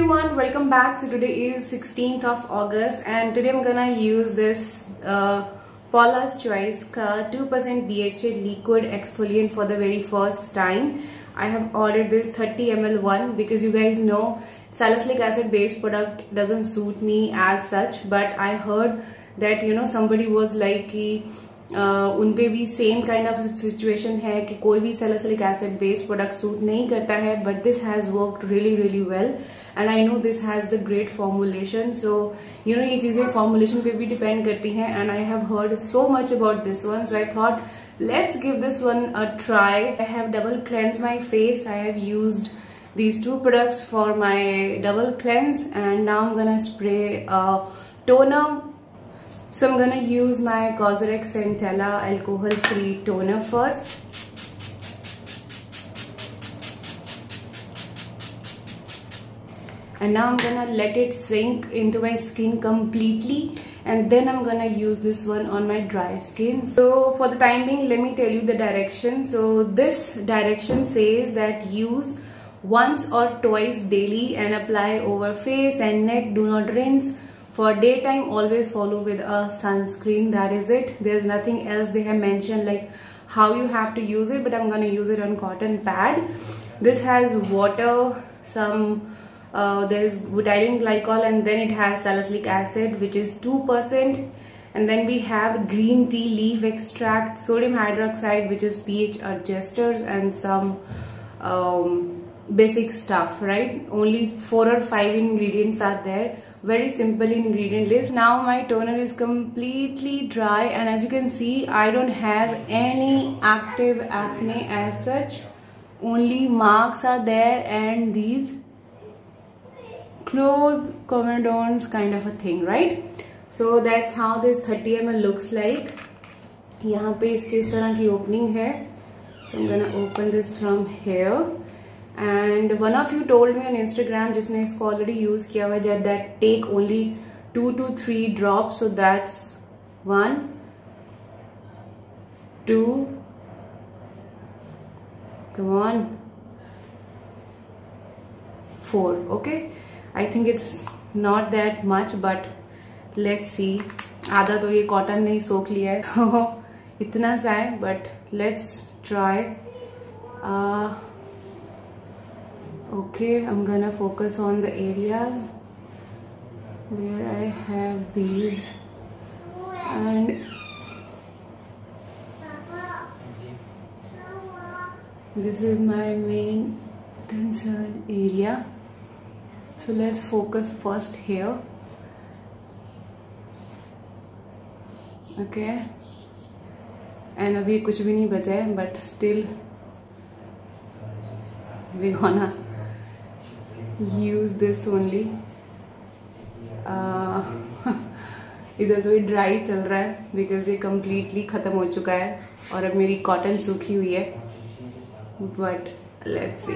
everyone, welcome back. So today is 16th of August and today I'm gonna use this Paula's Choice ka 2% BHA liquid exfoliant for the very first time. I have ordered this 30 ml one because you guys know salicylic acid based product doesn't suit me as such, but I heard that somebody was like कि उन पे भी same kind of situation है कि कोई भी salicylic acid based product suit नहीं करता है, but this has worked really really well and I know this has the great formulation. So ये चीजें फॉर्मुलेशन पे भी डिपेंड करती हैं and I have heard so much about this one, so I thought let's give this one a try. I have double cleansed my face. I have used these two products for my double cleanse and now I'm gonna spray a toner. So I'm gonna use my Cosrx Centella alcohol free toner first. And now I'm gonna let it sink into my skin completely and then I'm gonna use this one on my dry skin. So for the time being, let me tell you the direction. So this direction says that use once or twice daily and apply over face and neck. Do not rinse. For daytime, always follow with a sunscreen. That is it. There's nothing else they have mentioned like how you have to use it, but I'm gonna use it on cotton pad. This has water, some there is butyrene glycol, and then it has salicylic acid which is 2%, and then we have green tea leaf extract, sodium hydroxide which is pH adjusters, and some basic stuff, right? Only 4 or 5 ingredients are there. Very simple ingredient list. Now my toner is completely dry and as you can see I don't have any active acne as such. Only marks are there and these close comedones kind of a thing, right? So that's how this 30 ml looks like. यहाँ पे इसकी इस तरह की opening है. So I'm gonna open this from here. And one of you told me on Instagram जिसने इसको already use किया हुआ है that take only 2 to 3 drops. So that's 1, 2, come on, 4. Okay, I think it's not that much, but let's see. आधा तो ये cotton ने ही सोख लिया है तो इतना सा है, but let's try. Okay, I'm gonna focus on the areas where I have these and this is my main concern area. So let's focus first here. Okay, and अभी कुछ भी नहीं बचा है, but still we gonna use this only. इधर तो ये dry चल रहा है बिकॉज ये completely खत्म हो चुका है और अब मेरी कॉटन सूखी हुई है, बट लेट्स सी.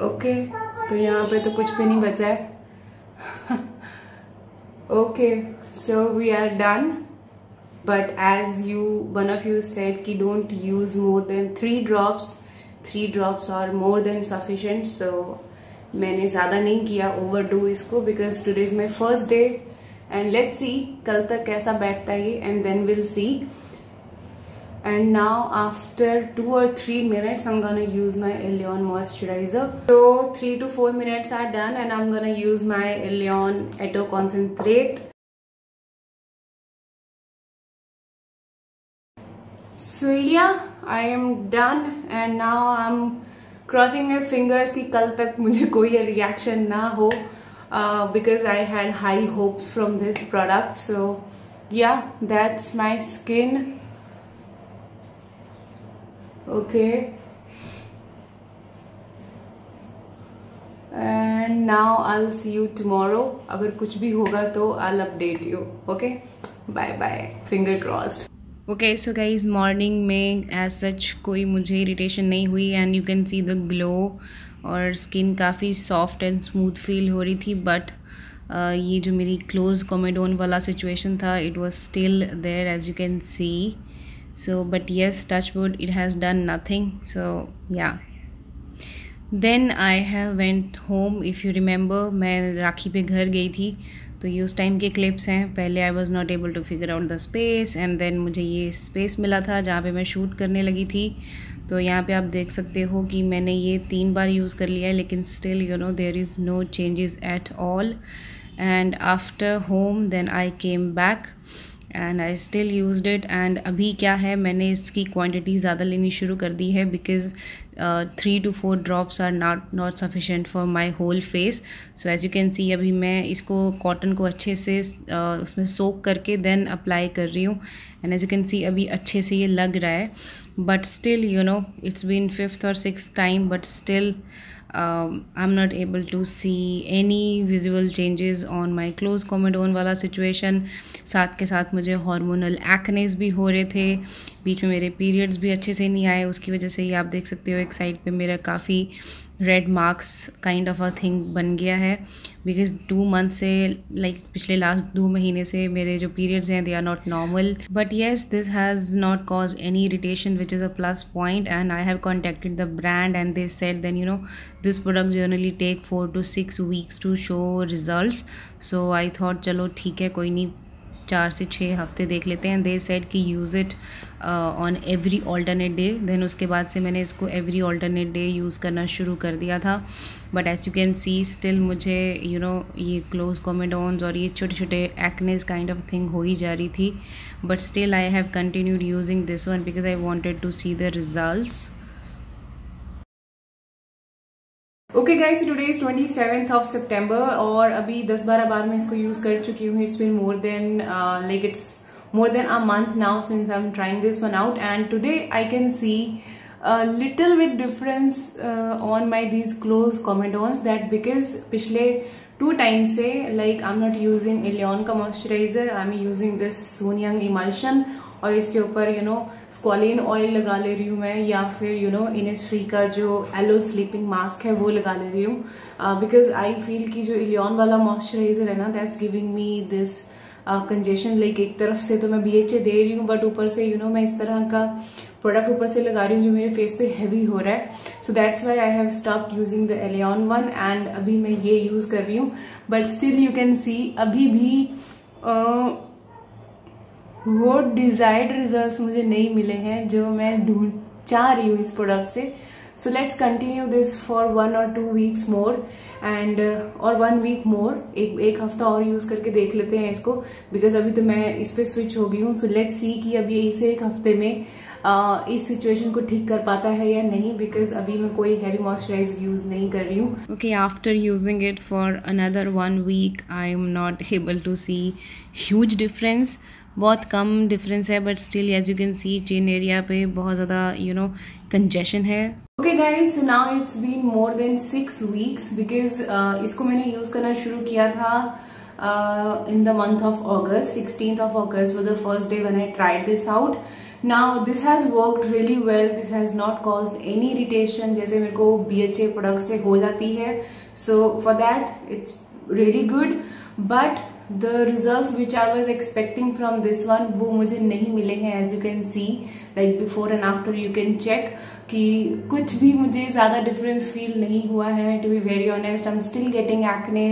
ओके, तो यहाँ पे तो कुछ भी नहीं बचा है. Okay, so we are done, but as one of you said कि don't use more than 3 drops. 3 drops are more than sufficient. So मैंने ज्यादा नहीं किया overdue इसको because today is my first day and let's see कल तक कैसा बैठता है ये and then we'll see. And now after 2 or 3 minutes I'm gonna use my Elion moisturizer. So 3 to 4 minutes are done and I'm gonna use my Elion Eto concentrate. So yeah, I am done and now I'm crossing my fingers कि कल तक मुझे कोई reaction ना हो because I had high hopes from this product. So yeah, that's my skin. Okay, and now I'll see you tomorrow. अगर कुछ भी होगा तो I'll update you. Okay, bye bye. Finger crossed. Okay, so guys morning में as such कोई मुझे irritation नहीं हुई and you can see the glow और स्किन काफ़ी सॉफ्ट एंड स्मूथ फील हो रही थी, बट ये जो मेरी क्लोज कोमेडोन वाला सिचुएशन था it was still there as you can see. So but yes, touch wood, it has done nothing. So yeah, then I have went home. If you remember, मैं राखी पे घर गई थी, तो ये उस टाइम के क्लिप्स हैं. पहले I was not able to figure out the space, and then मुझे ये स्पेस मिला था जहाँ पे मैं शूट करने लगी थी. तो यहाँ पे आप देख सकते हो कि मैंने ये 3 बार यूज़ कर लिया है, लेकिन still you know there is no changes at all. And after home then I came back and I still used it. And अभी क्या है, मैंने इसकी क्वांटिटी ज़्यादा लेनी शुरू कर दी है, because 3 to 4 drops are not sufficient for my whole face. So as you can see, अभी मैं इसको कॉटन को अच्छे से उसमें सोक करके देन अप्लाई कर रही हूँ. And as you can see अभी अच्छे से ये लग रहा है. But still you know it's been 5th or 6th time, but still I'm not able to see any visual changes on my close comedone वाला situation. साथ के साथ मुझे हार्मोनल एक्नेस भी हो रहे थे, बीच में मेरे पीरियड्स भी अच्छे से नहीं आए. उसकी वजह से ये आप देख सकते हो एक साइड पे मेरा काफ़ी red marks kind of a thing बन गया है, बिकॉज 2 मंथ से लाइक पिछले लास्ट 2 महीने से मेरे जो पीरियड्स हैं they are not normal. But yes, this has not cause any irritation, which is a plus point. And I have contacted the brand and they said then you know this product generally take 4 to 6 weeks to show results. So I thought चलो ठीक है, कोई नहीं, 4 से 6 हफ्ते देख लेते हैं. दे सेड कि use it on every alternate day. Then उसके बाद से मैंने इसको एवरी ऑल्टरनेट डे यूज़ करना शुरू कर दिया था. But as you can see still मुझे यू नो ये क्लोज कॉमेडोन्स और ये छोटे छोटे एक्नेस काइंड ऑफ थिंग हो ही जा रही थी. But still I have continued using this one because I wanted to see the results. Okay guys, today is 27th of September और अभी 10-12 बार मैं इसको यूज कर चुकी हूँ. It's been more than like it's more than a month now since I am trying this one out. And today I can see little bit difference on my these close comedones, that because पिछले 2 time से like I am not using alien का moisturiser, I am using this Soon Jung emulsion, और इसके ऊपर you know squalane oil लगा ले रही हूँ मैं, या फिर यू नो इनिसफ्री का जो एलो स्लीपिंग मास्क है वो लगा ले रही हूँ. बिकॉज आई फील कि जो इलियन वाला मॉइस्चराइजर है ना, that's giving me this congestion. Like एक तरफ से तो मैं BHA दे रही हूँ, बट ऊपर से यू नो मैं इस तरह का प्रोडक्ट ऊपर से लगा रही हूँ जो मेरे फेस पे हैवी हो रहा है. So that's why I have stopped using the alien one, and अभी मैं ये यूज कर रही हूँ. But still you can see अभी भी वो डिजायर्ड रिजल्ट्स मुझे नहीं मिले हैं जो मैं चाह रही हूँ इस प्रोडक्ट से. So let's continue this for 1 or 2 weeks more, and और 1 week मोर, एक हफ्ता और यूज करके देख लेते हैं इसको, बिकॉज अभी तो मैं इस पे स्विच हो गई हूँ. सो लेट्स सी कि अभी इसे 1 हफ्ते में इस सिचुएशन को ठीक कर पाता है या नहीं, बिकॉज अभी मैं कोई हैवी मॉइस्चराइजर यूज नहीं कर रही हूँ. Okay, after using it for another 1 week I am not able to see huge difference. बहुत कम डिफरेंस है, but still as you can see chin area पे बहुत ज़्यादा यू नो कंजेशन है. Okay guys, so now it's been more then 6 weeks because इसको मैंने use करना शुरू किया था in the month of August. 16th of August was the first day when I tried this out. Now this has worked really well. This has not caused any irritation जैसे मेरे को BHA product से हो जाती है. So for that it's really good, but the results which I was expecting from this one वो मुझे नहीं मिले हैं. as you can see like before and after you can check कि कुछ भी मुझे ज्यादा डिफरेंस फील नहीं हुआ है. to be very honest, I'm still getting acne,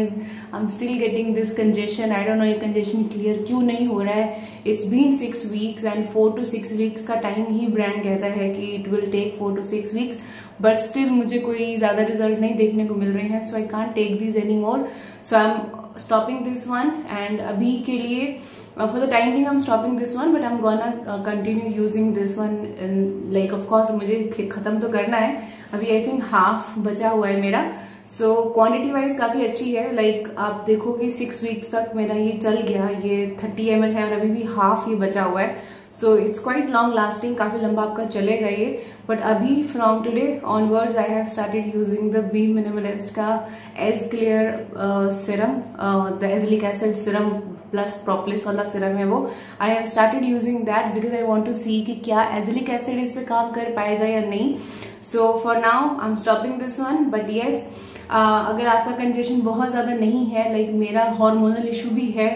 I'm still getting this congestion. I don't know ये congestion क्लियर क्यों नहीं हो रहा है. It's been 6 weeks and 4 to 6 weeks का टाइम ही ब्रांड कहता है कि it will take 4 to 6 weeks, but still मुझे कोई ज्यादा रिजल्ट नहीं देखने को मिल रहे हैं. so I can't take these anymore, so I'm stopping this one. and अभी के लिए for the time being I'm stopping this one, but I'm gonna continue using this one. and like of course मुझे खत्म तो करना है. अभी I think half बचा हुआ है मेरा. so क्वांटिटी वाइज काफी अच्छी है. like आप देखोगे 6 weeks तक मेरा ये चल गया. ये 30 ml है और अभी भी हाफ ये बचा हुआ है. So it's quite long lasting, काफी लंबा आपका चलेगा ये. बट अभी from today onwards I have started using the be minimalist का age clear serum, the azelaic acid serum plus propolis वाला सिरम है वो. I have started using that because I want to see कि क्या azelaic acid इस पे काम कर पाएगा या नहीं. So for now I am stopping this one. But yes, अगर आपका कंजेशन बहुत ज्यादा नहीं है, लाइक मेरा हार्मोनल इशू भी है,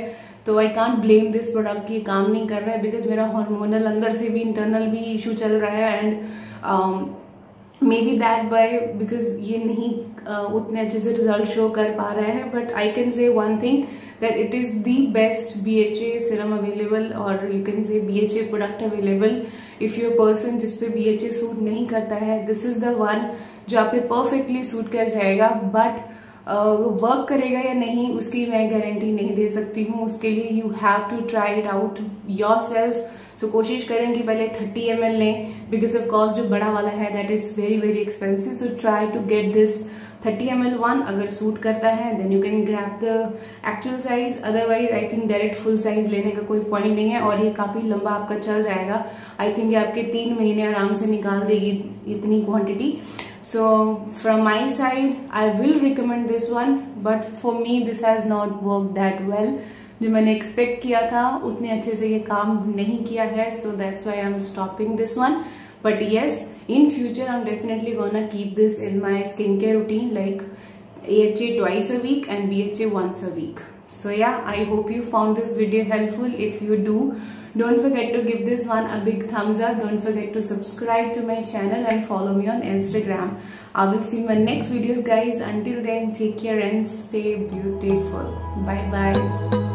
तो I can't blame this product कि काम नहीं कर रहा है, बिकॉज मेरा हार्मोनल अंदर से भी इंटरनल भी इशू चल रहा है. And may be that bye because ये नहीं उतने अच्छे से रिजल्ट शो कर पा रहा है, but I can say one thing that it is the best BHA serum available, और you can say BHA product available. If you person जिसपे BHA सूट नहीं करता है, दिस इज द वन जो आप पे परफेक्टली सूट कर जाएगा. बट वर्क करेगा या नहीं उसकी मैं गारंटी नहीं दे सकती हूँ. उसके लिए you have to try it out yourself. So कोशिश करें कि पहले 30 ml लें, बिकॉज ऑफ कॉस्ट जो बड़ा वाला है that is very very expensive. So try to get this 30 ml one. अगर सूट करता है then you can grab the actual size. Otherwise I think direct full size लेने का कोई पॉइंट नहीं है, और ये काफी लंबा आपका चल जाएगा. आई थिंक ये आपके 3 महीने आराम से निकाल देगी इतनी quantity. So from my side, I will recommend this one, but for me this has not worked that well. जो मैंने एक्सपेक्ट किया था उतने अच्छे से ये काम नहीं किया है, so that's why I'm stopping this one. But yes, in future I'm definitely gonna keep this in my skincare routine, like AHA twice a week and BHA once a week. So yeah, I hope you found this video helpful. If you do, don't forget to give this one a big thumbs up. Don't forget to subscribe to my channel and follow me on Instagram. I will see you in my next videos, guys. Until then, take care and stay beautiful. Bye bye.